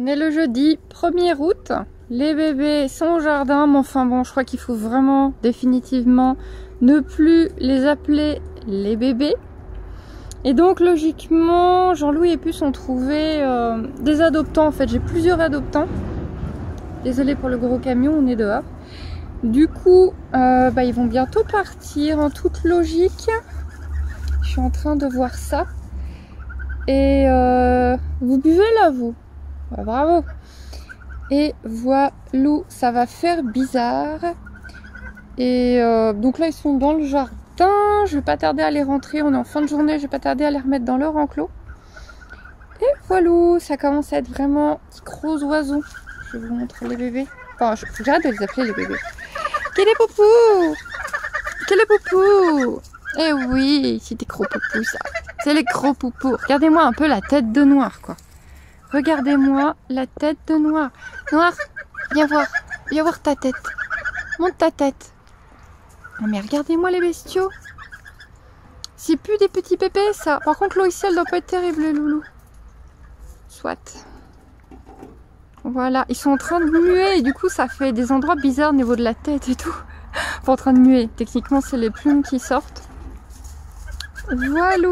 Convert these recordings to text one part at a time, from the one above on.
On est le jeudi 1er août. Les bébés sont au jardin, mais enfin bon, je crois qu'il faut vraiment définitivement ne plus les appeler les bébés. Et donc logiquement, Jean-Louis et Puce ont trouvé des adoptants. En fait, j'ai plusieurs adoptants. Désolée pour le gros camion, on est dehors. Du coup, ils vont bientôt partir en toute logique. Je suis en train de voir ça. Et vous buvez là, vous? Ouais, bravo. Et voilà, ça va faire bizarre. Et donc là, ils sont dans le jardin. Je vais pas tarder à les rentrer. On est en fin de journée. Je vais pas tarder à les remettre dans leur enclos. Et voilà, ça commence à être vraiment gros oiseaux. Je vais vous montrer les bébés. Enfin, faut que j'arrête de les appeler les bébés. Quel est poupou? Quel est poupou? Eh oui, c'est des gros poupous, ça. C'est les gros poupous. Regardez-moi un peu la tête de Noir, quoi. Regardez-moi la tête de Noir. Noir, viens voir ta tête. Monte ta tête. Oh, mais regardez-moi les bestiaux. C'est plus des petits pépés, ça. Par contre, l'eau ici, elle doit pas être terrible, les loulous. Soit. Voilà, ils sont en train de muer et du coup, ça fait des endroits bizarres au niveau de la tête et tout. Pas en train de muer. Techniquement, c'est les plumes qui sortent. Voilà.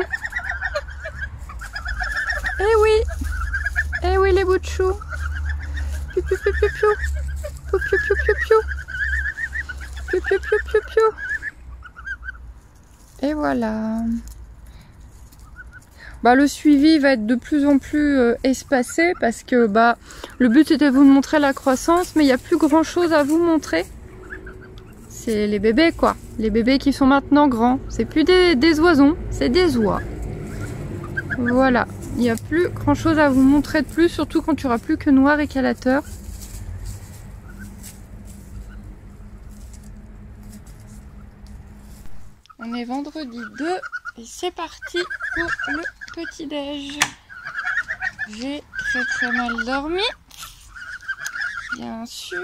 Eh oui les bouts de chou. Piou piou piou piou piou. Piou piou piou piou piou. Piou piou piou piou piou. Et voilà. Le suivi va être de plus en plus espacé parce que le but c'était de vous montrer la croissance, mais il n'y a plus grand chose à vous montrer. C'est les bébés, quoi. Les bébés qui sont maintenant grands. C'est plus des oisons, c'est des oies. Voilà. Il n'y a plus grand chose à vous montrer de plus, surtout quand il n'y aura plus que Noir et Calateur. On est vendredi 2 et c'est parti pour le petit-déj. J'ai très mal dormi. Bien sûr.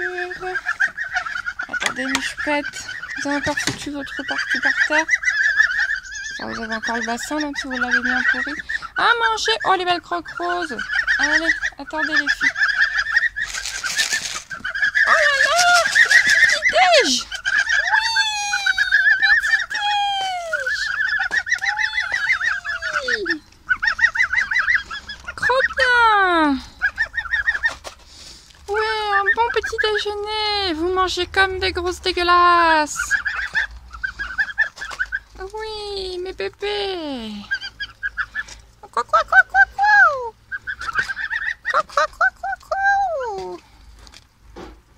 Attendez mes chupettes. Vous avez encore foutu votre partie par terre. Vous avez encore le bassin, même si vous l'avez bien pourri. À manger. Oh, les belles croques roses. Allez, attendez les filles. Oh là là, petit-déj. Oui. Trop bien. Ouais, un bon petit déjeuner. Vous mangez comme des grosses dégueulasses. Oui, mes bébés.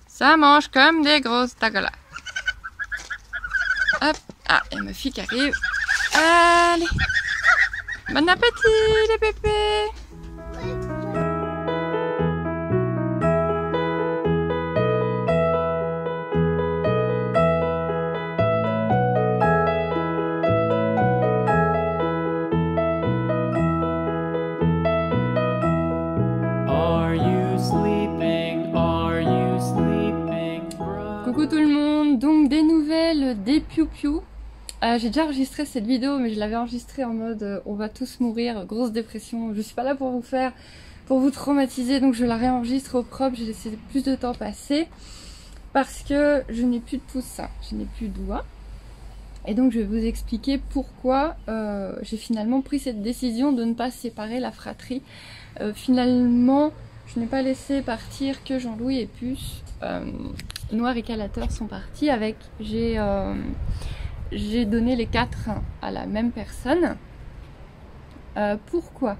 Ça mange comme des grosses dégueulasses. Hop. Ah, et ma fille qui arrive. Allez. Bon appétit les bébés. Coucou tout le monde, donc des nouvelles des piou-piou. J'ai déjà enregistré cette vidéo, mais je l'avais enregistrée en mode on va tous mourir, grosse dépression. Je suis pas là pour vous traumatiser, donc je la réenregistre au propre. J'ai laissé plus de temps passer parce que je n'ai plus de pouce, je n'ai plus de doigts. Et donc je vais vous expliquer pourquoi j'ai finalement pris cette décision de ne pas séparer la fratrie. Finalement, je n'ai pas laissé partir que Jean-Louis et Puce. Noir et Calateur sont partis avec. J'ai donné les 4 à la même personne. Pourquoi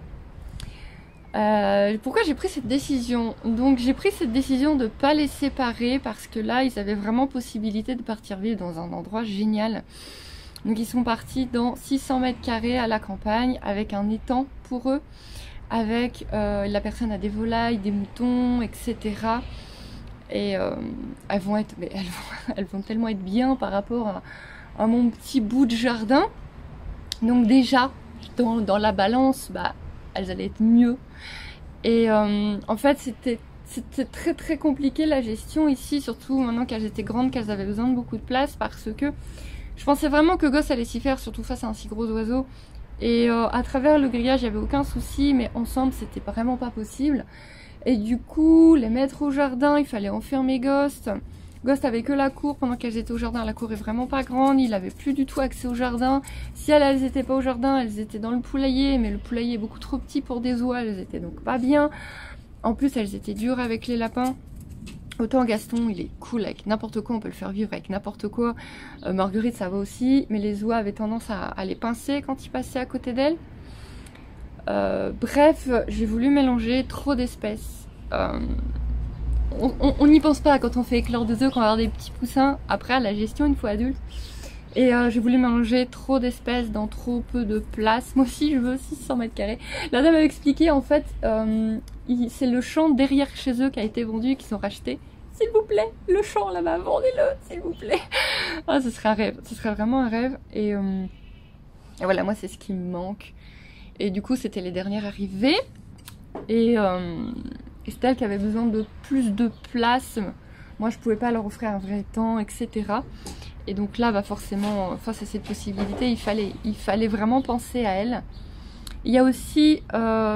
j'ai pris cette décision? Donc j'ai pris cette décision de ne pas les séparer parce que là ils avaient vraiment possibilité de partir vivre dans un endroit génial. Donc ils sont partis dans 600 mètres carrés à la campagne avec un étang pour eux, avec la personne a des volailles, des moutons, etc. Et elles vont tellement être bien par rapport à mon petit bout de jardin. Donc déjà, dans la balance, elles allaient être mieux. Et en fait, c'était très très compliqué la gestion ici, surtout maintenant qu'elles étaient grandes, qu'elles avaient besoin de beaucoup de place, parce que je pensais vraiment que Gosse allait s'y faire, surtout face à un si gros oiseau. Et à travers le grillage, il n'y avait aucun souci, mais ensemble, c'était vraiment pas possible. Et du coup, les mettre au jardin, il fallait enfermer Ghost. Ghost avait que la cour pendant qu'elles étaient au jardin. La cour est vraiment pas grande, il avait plus du tout accès au jardin. Si elles étaient pas au jardin, elles étaient dans le poulailler, mais le poulailler est beaucoup trop petit pour des oies, elles étaient donc pas bien. En plus, elles étaient dures avec les lapins. Autant Gaston, il est cool avec n'importe quoi, on peut le faire vivre avec n'importe quoi. Marguerite, ça va aussi, mais les oies avaient tendance à les pincer quand il passait à côté d'elle. Bref, j'ai voulu mélanger trop d'espèces. On n'y pense pas quand on fait éclore des œufs, quand on va avoir des petits poussins. Après, la gestion une fois adulte. Et j'ai voulu mélanger trop d'espèces dans trop peu de place. Moi aussi, je veux 600 mètres carrés. La dame m'a expliqué, en fait, c'est le champ derrière chez eux qui a été vendu et qu'ils ont racheté. S'il vous plaît, le champ là-bas, vendez-le, s'il vous plaît. Ah, ce serait un rêve, ce serait vraiment un rêve. Et voilà, moi, c'est ce qui me manque. Et du coup, c'était les dernières arrivées. Et c'était elles qui avaient besoin de plus de place. Moi, je pouvais pas leur offrir un vrai temps, etc. Et donc là, bah forcément, face à cette possibilité, il fallait vraiment penser à elles. Il y a aussi,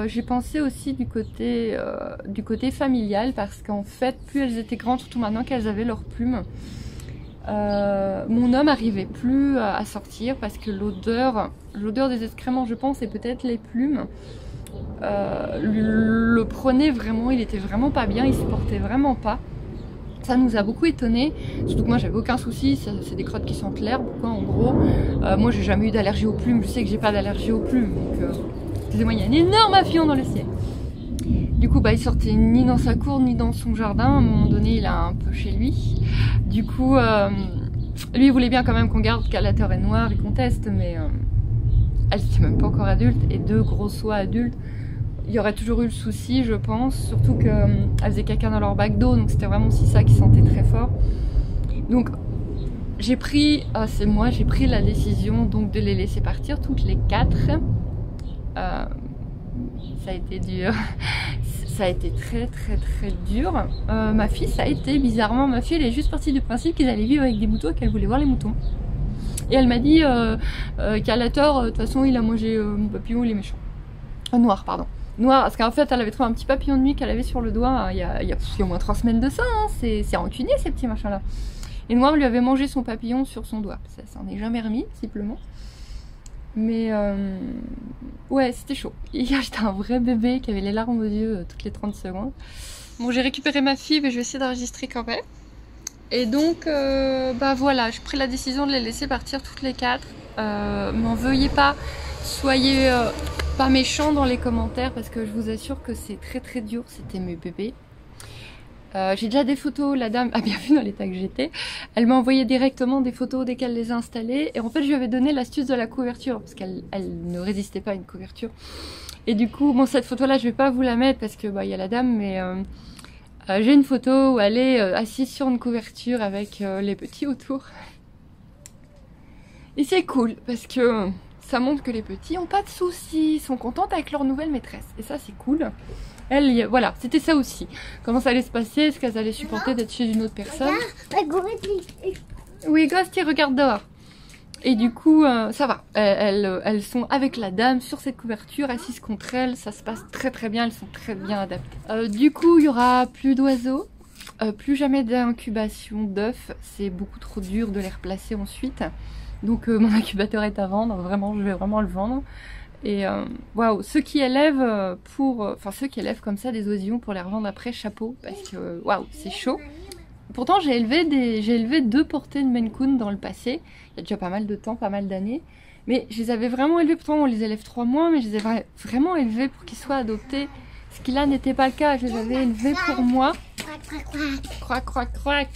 j'ai pensé aussi du côté familial, parce qu'en fait, plus elles étaient grandes, surtout maintenant qu'elles avaient leurs plumes, mon homme n'arrivait plus à sortir parce que l'odeur des excréments, je pense, et peut-être les plumes, le prenait vraiment, il était vraiment pas bien, il supportait vraiment pas. Ça nous a beaucoup étonnés, surtout que moi j'avais aucun souci, c'est des crottes qui sentent l'herbe, quoi, en gros. Moi j'ai jamais eu d'allergie aux plumes, je sais que j'ai pas d'allergie aux plumes, donc excusez-moi, il y a un énorme avion dans le ciel. Du coup, bah, il sortait ni dans sa cour ni dans son jardin, à un moment donné il a un peu chez lui. Du coup, lui il voulait bien quand même qu'on garde Calateur et Noir, il conteste, mais elle n'était même pas encore adulte, et 2 grosses oies adultes. Il y aurait toujours eu le souci, je pense, surtout qu'elles faisaient caca dans leur bac d'eau, donc c'était vraiment aussi ça qui sentait très fort. Donc j'ai pris, j'ai pris la décision donc de les laisser partir toutes les 4. Ça a été dur, ça a été très dur. Ma fille, ça a été bizarrement, ma fille elle est juste partie du principe qu'ils allaient vivre avec des moutons et qu'elle voulait voir les moutons. Et elle m'a dit, Calateur, de toute façon il a mangé mon papillon, il est méchant. Noir, pardon. Noir, parce qu'en fait elle avait trouvé un petit papillon de nuit qu'elle avait sur le doigt il y a au moins 3 semaines de ça, hein. C'est rancunier ces petits machins là. Et Noir lui avait mangé son papillon sur son doigt, ça s'en est jamais remis visiblement. Mais ouais, c'était chaud. Hier j'étais un vrai bébé qui avait les larmes aux yeux toutes les 30 secondes. Bon, j'ai récupéré ma fille mais je vais essayer d'enregistrer quand même. Et donc bah voilà, j'ai pris la décision de les laisser partir toutes les 4. M'en veuillez pas, soyez pas méchants dans les commentaires parce que je vous assure que c'est très dur, c'était mes bébés. J'ai déjà des photos, la dame a bien vu dans l'état que j'étais. Elle m'a envoyé directement des photos dès qu'elle les a installées. Et en fait, je lui avais donné l'astuce de la couverture parce qu'elle ne résistait pas à une couverture. Et du coup, bon, cette photo-là, je vais pas vous la mettre parce que bah, y a la dame, mais j'ai une photo où elle est assise sur une couverture avec les petits autour. Et c'est cool parce que ça montre que les petits ont pas de soucis, sont contentes avec leur nouvelle maîtresse. Et ça, c'est cool. Elle, voilà, c'était ça aussi. Comment ça allait se passer? Est-ce qu'elles allaient supporter d'être chez une autre personne? Oui, Ghost, il regarde dehors. Et du coup, ça va. Elles sont avec la dame sur cette couverture, assises contre elle. Ça se passe très bien, elles sont très bien adaptées. Du coup, il y aura plus d'oiseaux. Plus jamais d'incubation d'œufs. C'est beaucoup trop dur de les replacer ensuite. Donc mon incubateur est à vendre. Vraiment, je vais vraiment le vendre. Et waouh, ceux qui élèvent ceux qui élèvent comme ça des oisillons pour les revendre après, chapeau, parce que waouh, c'est chaud. Pourtant j'ai élevé 2 portées de Maine Coon dans le passé, il y a déjà pas mal de temps, pas mal d'années, mais je les avais vraiment élevés, pourtant on les élève 3 mois, mais je les avais vraiment élevés pour qu'ils soient adoptés, ce qui là n'était pas le cas, je les avais élevés pour moi. Croac, croac, croac.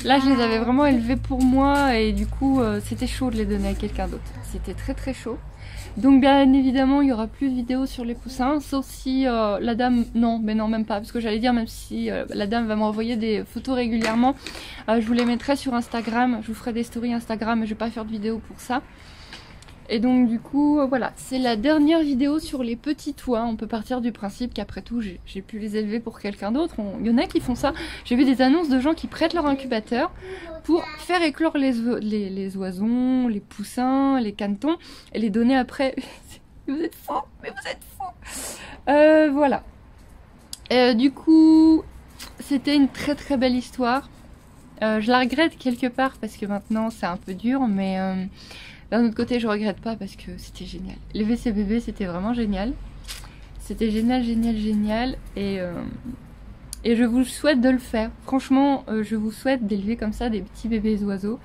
Là je les avais vraiment élevés pour moi et du coup c'était chaud de les donner à quelqu'un d'autre, c'était très chaud. Donc bien évidemment il y aura plus de vidéos sur les poussins, sauf si la dame, non même pas, parce que j'allais dire même si la dame va m'envoyer des photos régulièrement, je vous les mettrai sur Instagram, je vous ferai des stories Instagram, mais je vais pas faire de vidéo pour ça. Et donc du coup voilà, c'est la dernière vidéo sur les petits toits. On peut partir du principe qu'après tout j'ai pu les élever pour quelqu'un d'autre. Il y en a qui font ça, j'ai vu des annonces de gens qui prêtent leur incubateur pour faire éclore les oisons, les poussins, les canetons et les donner après. Vous êtes fous, mais vous êtes fous. Voilà. Du coup, c'était une très très belle histoire. Je la regrette quelque part parce que maintenant c'est un peu dur, mais d'un autre côté je regrette pas parce que c'était génial. L'élever ses bébés c'était vraiment génial. C'était génial, génial, génial et je vous souhaite de le faire. Franchement, je vous souhaite d'élever comme ça des petits bébés oiseaux.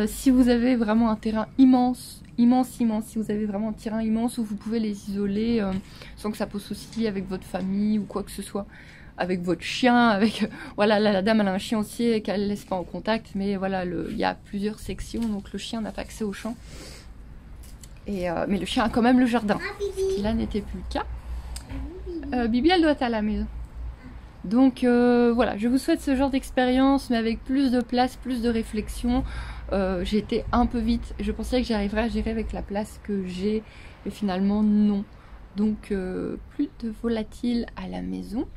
Si vous avez vraiment un terrain immense, immense, si vous avez vraiment un terrain immense où vous pouvez les isoler sans que ça pose souci avec votre famille ou quoi que ce soit, avec votre chien, avec voilà, là, la dame elle a un chien aussi et qu'elle laisse pas en contact, mais voilà, il y a plusieurs sections donc le chien n'a pas accès au champ. Et mais le chien a quand même le jardin, ce qui là n'était plus le cas. Bibi elle doit être à la maison. Donc voilà, je vous souhaite ce genre d'expérience mais avec plus de place, plus de réflexion. J'ai été un peu vite, je pensais que j'arriverais à gérer avec la place que j'ai et finalement non. Donc plus de volatiles à la maison.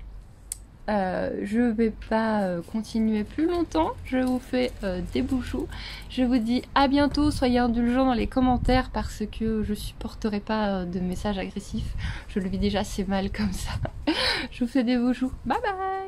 Je vais pas continuer plus longtemps, je vous fais des bouchous. Je vous dis à bientôt, soyez indulgents dans les commentaires parce que je supporterai pas de messages agressifs. Je le vis déjà assez mal comme ça. Je vous fais des bouchous, bye bye.